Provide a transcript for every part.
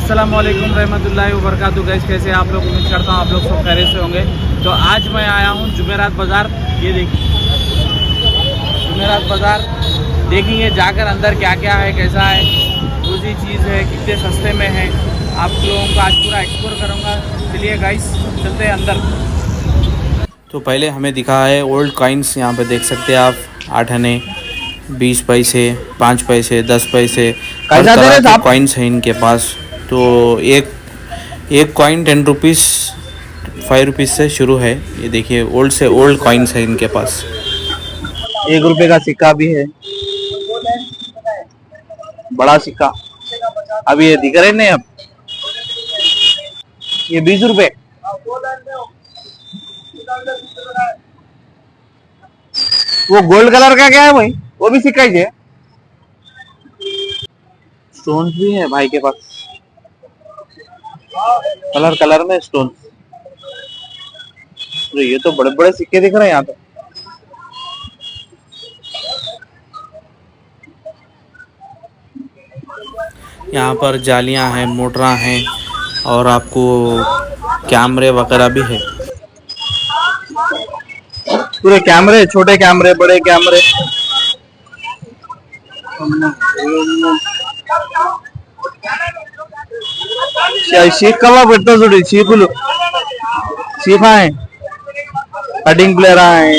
अस्सलाम वालेकुम रहमतुल्लाहि व बरकातहू। गाइस कैसे आप लोग, उम्मीद करता हूँ आप लोग सब खैरियत से होंगे। तो आज मैं आया हूँ जुमेरात बाज़ार। ये देखिए जुमेरात बाज़ार, देखेंगे जाकर अंदर क्या क्या है, कैसा है, दूसरी चीज़ है, कितने सस्ते में है, आप लोगों को आज पूरा एक्सप्लोर करूँगा। चलिए गाइस चलते हैं अंदर। तो पहले हमें दिखा है ओल्ड कॉइन्स। यहाँ पे देख सकते हैं आप 8 आने, 20 पैसे, 5 पैसे, 10 पैसे, हर तरह के कॉइन्स हैं इनके पास। तो एक कॉइन 10 रुपीज़ 5 रुपीज़ से शुरू है। ये देखिए ओल्ड से ओल्ड कॉइन्स है इनके पास। 1 रुपए का सिक्का भी है, बड़ा सिक्का। अब ये दिख रहे नहीं, अब ये 20 रुपए। वो गोल्ड कलर का क्या है भाई? वो भी सिक्का ही है। स्टोन्स भी है भाई के पास, कलर कलर में स्टोन। तो ये तो बड़े बड़े सिक्के दिख रहे हैं यहाँ पे। यहाँ पर जालियाँ हैं, मोटरा हैं और आपको कैमरे वगैरह भी है। पूरे कैमरे, छोटे कैमरे, बड़े कैमरे। చీకల్లా పెట్టా చూడు, చీకులు చీఫా है, कटिंग प्लेयर है।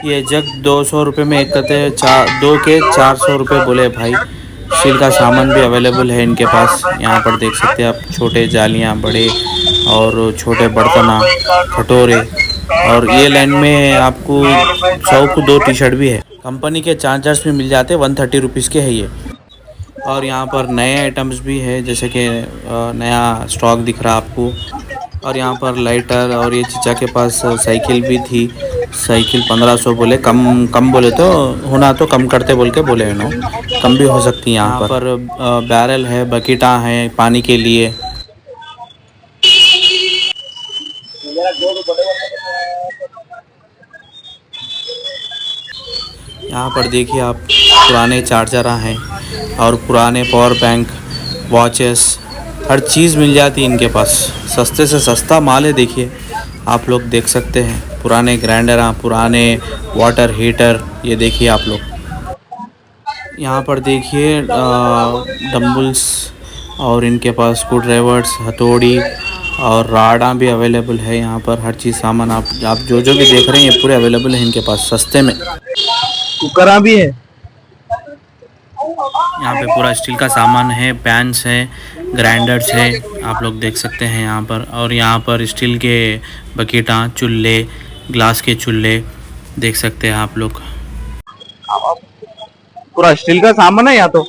ये जग 200 रुपये में एक कहते हैं, 2 के 400 रुपये बोले भाई। स्टील का सामान भी अवेलेबल है इनके पास। यहाँ पर देख सकते हैं आप, छोटे जालियाँ, बड़े और छोटे बर्तन, कटोरे। और ये लाइन में आपको 100 को 2 टी-शर्ट भी है। कंपनी के चार्जर्स भी मिल जाते हैं, 130 रुपीज़ के है ये। और यहाँ पर नए आइटम्स भी है, जैसे कि नया स्टॉक दिख रहा है आपको। और यहाँ पर लाइटर, और ये चीचा के पास साइकिल भी थी। साइकिल 1500 बोले, कम बोले तो होना तो कम करते बोल के बोले नो, कम भी हो सकती है। यहाँ पर बैरल है, बकेटा है पानी के लिए। यहाँ पर देखिए आप, पुराने चार्जर हैं और पुराने पावर बैंक, वॉचेस, हर चीज़ मिल जाती है इनके पास। सस्ते से सस्ता माल है। देखिए आप लोग देख सकते हैं, पुराने ग्राइंडर, पुराने वाटर हीटर। ये देखिए आप लोग यहाँ पर देखिए डम्बल्स, और इनके पास स्क्रू ड्राइवर्स, हथौड़ी और राडा भी अवेलेबल है। यहाँ पर हर चीज़ सामान आप जो भी देख रहे हैं ये पूरे अवेलेबल है इनके पास, सस्ते में। कुकरा भी है। यहाँ पे पूरा स्टील का सामान है, पैन्स है, ग्राइंडर्स है, आप लोग देख सकते हैं यहाँ पर। और यहाँ पर स्टील के बकेटा, चूल्हे, ग्लास के चूल्हे देख सकते हैं आप लोग। पूरा स्टील का सामान है यहाँ तो।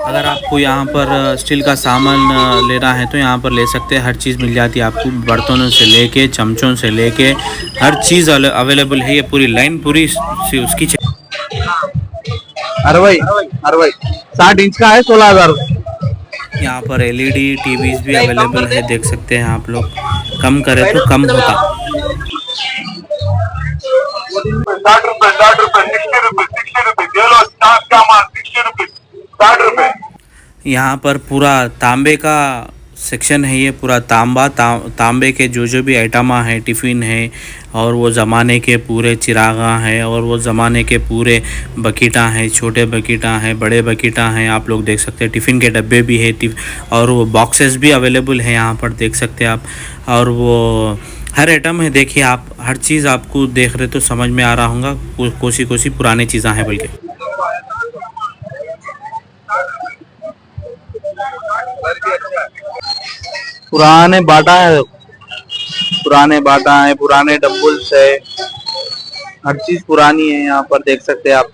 अगर आपको यहाँ पर स्टील का सामान लेना है तो यहाँ पर ले सकते हैं, हर चीज़ मिल जाती है आपको। बर्तनों से लेके, चमचों से लेके हर चीज़ अवेलेबल है। ये पूरी लाइन पूरी उसकी। अरवई 60 इंच का है, 16,000। यहाँ पर LED टीवीज भी अवेलेबल है, देख सकते हैं आप लोग। कम करे तो कम होता। 60 रुपए। यहाँ पर पूरा तांबे का सेक्शन है। ये पूरा तांबे के जो भी आइटम है, टिफ़िन है, और वो ज़माने के पूरे चिरागा हैं, और वो ज़माने के पूरे बकेटा हैं, छोटे बकेटा हैं, बड़े बकेटा हैं, आप लोग देख सकते हैं। टिफ़िन के डब्बे भी है, और वो बॉक्सेस भी अवेलेबल है यहाँ पर, देख सकते हैं आप। और वो हर आइटम है। देखिए आप, हर चीज़ आपको देख रहे तो समझ में आ रहा होगा। कोसी पुरानी चीज़ें हैं बल्कि। पुराने बाटा है, पुराने डम्बल्स है, हर चीज पुरानी है यहाँ पर, देख सकते हैं आप।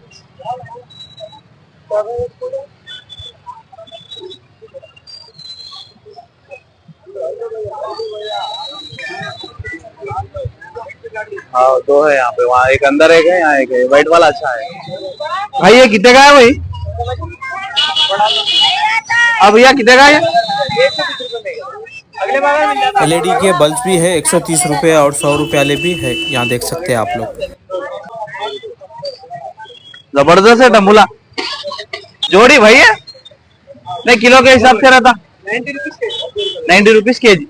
हाँ, 2 है यहाँ पे, वहाँ एक अंदर एक है, यहाँ एक है। व्हाइट वाला अच्छा है भाई। ये कितने का है भाई? अब भैया कितने का है? LED के बल्ब भी है, 130 रुपये और 100 रुपये वाले भी है, यहाँ देख सकते हैं आप लोग। जबरदस्त है डम्बुला। जोड़ी भैया नहीं किलो के हिसाब से रहता 90 रुपीज के जी।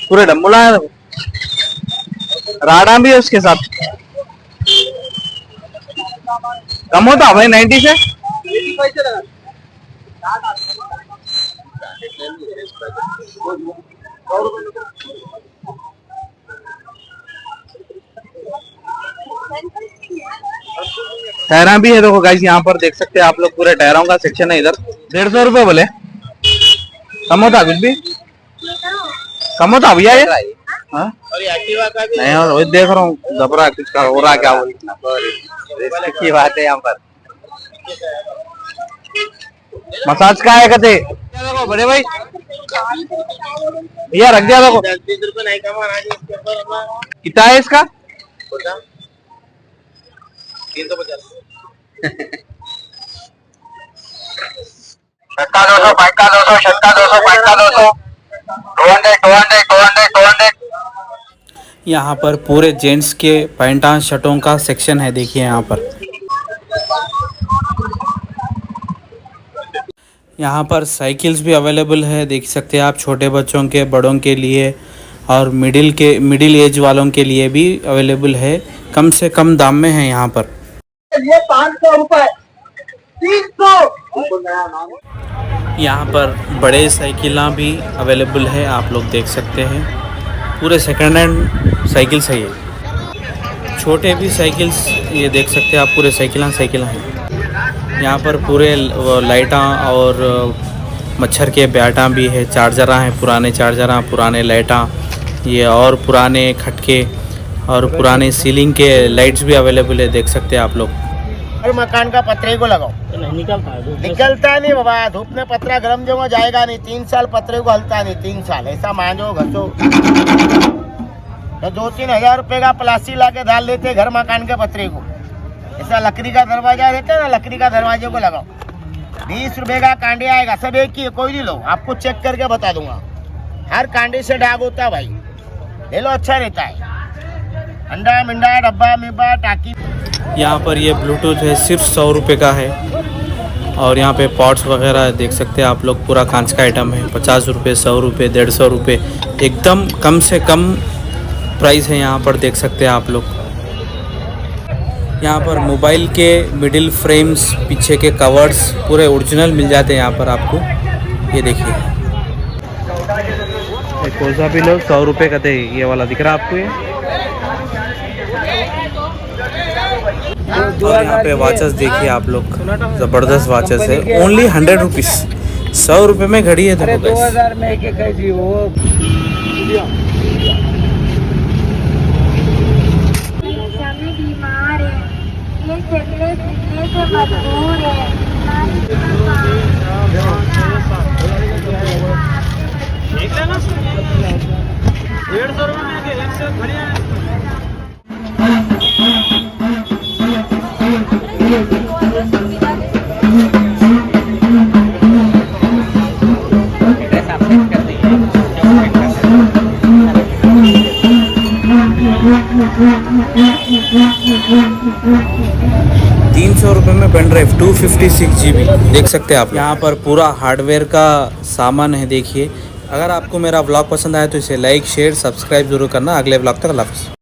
पूरे डब्बू लाया था। राडा भी है उसके साथ। कम होता भाई 90 से। टायरा भी है देखो गाइस, यहाँ पर देख सकते हैं आप लोग, पूरे टायरों का सेक्शन है इधर। 150 रुपए बोले, कम होता कुछ भी कम होता भैया ये। हाँ नहीं और वही देख रहा हूँ घबरा कुछ का हो रहा क्या बोल की बात है यहाँ पर। मसाज का है कहते देखो बड़े भाई भैया रख दिया देखो। कितना है इसका? 350। छक्का 200 पैका 200 छक्का 200 पैका 200 200। यहाँ पर पूरे जेंट्स के पैंटा शर्टों का सेक्शन है, देखिए यहाँ पर। यहाँ पर साइकिल्स भी अवेलेबल है, देख सकते हैं आप, छोटे बच्चों के, बड़ों के लिए और मिडिल एज वालों के लिए भी अवेलेबल है। कम से कम दाम में है यहाँ पर। ये 500 रुपए 300। यहाँ पर बड़े साइकिलां भी अवेलेबल है, आप लोग देख सकते हैं। पूरे सेकंड हैंड साइकिल्स है ये। छोटे भी साइकिल्स ये देख सकते हैं आप, पूरे साइकिलां हैं। यहाँ पर पूरे लाइटां और मच्छर के बैटा भी है, चार्जर हैं, पुराने चार्जर, पुराने लाइटां ये, और पुराने खटके और पुराने सीलिंग के लाइट्स भी अवेलेबल है, देख सकते हैं आप लोग। और मकान का पतरे को लगाओ तो नहीं निकलता नहीं बाबा। धूप में पतरा गर्म जो जाएगा नहीं। 3 साल पतरे को हलता नहीं, 3 साल ऐसा मांझो घसो तो 2-3 हजार रुपए का प्लास्टिक ला के डाल देते घर मकान के पतरे को। ऐसा लकड़ी का दरवाजा रहता है ना, लकड़ी का दरवाजे को लगाओ। 20 रुपए का कांडे आएगा, सब एक ही, कोई नहीं लो, आपको चेक करके बता दूंगा। हर कांडे से दाग होता है भाई, ले लो, अच्छा रहता है। अंडा मिंडा डब्बा मिब्बा टाकी। यहाँ पर ये ब्लूटूथ है, सिर्फ 100 रुपये का है। और यहाँ पे पॉट्स वगैरह देख सकते हैं आप लोग, पूरा कांच का आइटम है। 50 रुपये, 100 रुपये, 150 रुपये, एकदम कम से कम प्राइस है यहाँ पर, देख सकते हैं आप लोग। यहाँ पर मोबाइल के मिडिल फ्रेम्स, पीछे के कवर्स पूरे ओरिजिनल मिल जाते हैं यहाँ पर आपको। ये देखिए, कौन सा भी लो 100 रुपये का दे। ये वाला दिख रहा है आपको ये। और यहाँ पे वॉचेस देखिए आप लोग, ज़बरदस्त वॉचेस है। ओनली 100 रुपीज़, 100 रुपये में घड़ी है। देखो 2000 में एक कैसी वो बीमार है, ये चलने फिरने से मजबूर है। ₹300 में पेन ड्राइव 256 GB, देख सकते हैं आप। यहाँ पर पूरा हार्डवेयर का सामान है, देखिए। अगर आपको मेरा व्लॉग पसंद आया तो इसे लाइक, शेयर, सब्सक्राइब जरूर करना। अगले व्लॉग तक अल्लाह हाफ़िज़।